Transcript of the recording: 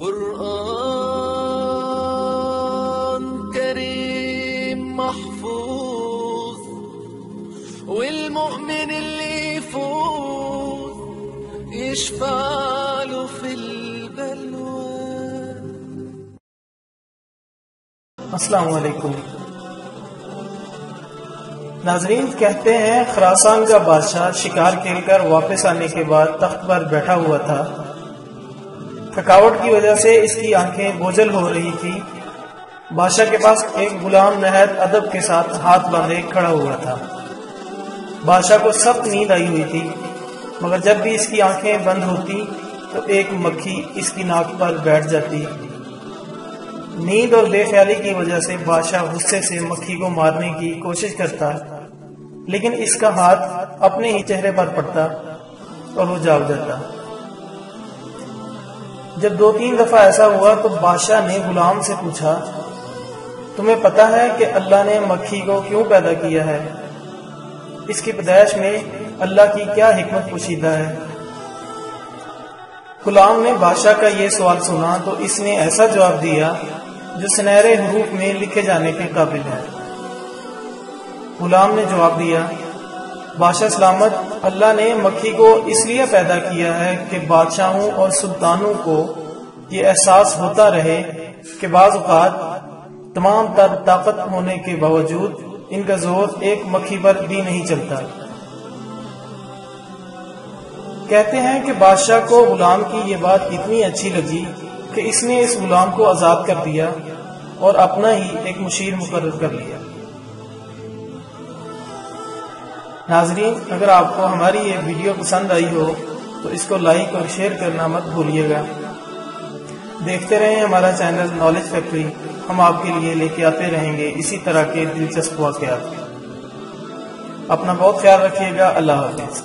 قرآن كريم محفوظ والمؤمن اللي يفوز يشفع له في البلوى. السلام علیکم ناظرین، کہتے ہیں خراسان کا بادشاہ شکار کھیل کر واپس آنے کے بعد تخت پر بیٹھا ہوا تھا۔ تھکاوٹ کی وجہ سے اس کی آنکھیں بوجھل ہو رہی تھی۔ بادشاہ کے پاس ایک غلام نہایت ادب کے ساتھ ہاتھ باندھے کھڑا ہوا تھا۔ بادشاہ کو سخت نیند آئی ہوئی تھی، مگر جب بھی اس کی آنکھیں بند ہوتی تو ایک مکھی اس کی ناک پر بیٹھ جاتی۔ نیند اور بے خیالی کی وجہ سے بادشاہ غصے سے مکھی کو مارنے کی کوشش کرتا، لیکن اس کا ہاتھ اپنے ہی چہرے پر پڑتا اور وہ جاگ جاتا۔ جب 2-3 دفعہ ایسا ہوا تو بادشاہ نے غلام سے پوچھا، تمہیں پتا ہے کہ اللہ نے مکھی کو کیوں پیدا کیا ہے؟ اس کی پیدائش میں اللہ کی کیا حکمت پوشیدہ ہے؟ غلام نے بادشاہ کا یہ سوال سنا تو اس نے ایسا جواب دیا جو سنہرے حروف میں لکھے جانے کے قابل ہے۔ غلام نے جواب دیا، بادشاہ سلامت، اللہ نے مکھی کو اس لیے پیدا کیا ہے کہ بادشاہوں اور سلطانوں کو یہ احساس ہوتا رہے کہ بعض اوقات تمام تر طاقت ہونے کے باوجود ان کا زور ایک مکھی پر بھی نہیں چلتا۔ کہتے ہیں کہ بادشاہ کو غلام کی یہ بات اتنی اچھی لگی کہ اس نے اس غلام کو آزاد کر دیا اور اپنا ہی ایک مشیر مقرر کر لیا۔ ناظرین، اگر آپ کو ہماری یہ ویڈیو پسند آئی ہو تو اس کو لائک اور شیئر کرنا مت بھولیے گا۔ دیکھتے رہیں ہمارا چینل نالج فیکٹری، ہم آپ کے لیے لے کے آتے رہیں گے اسی طرح کے دلچسپ واقعات۔ اپنا بہت خیال رکھیے گا۔ اللہ حافظ۔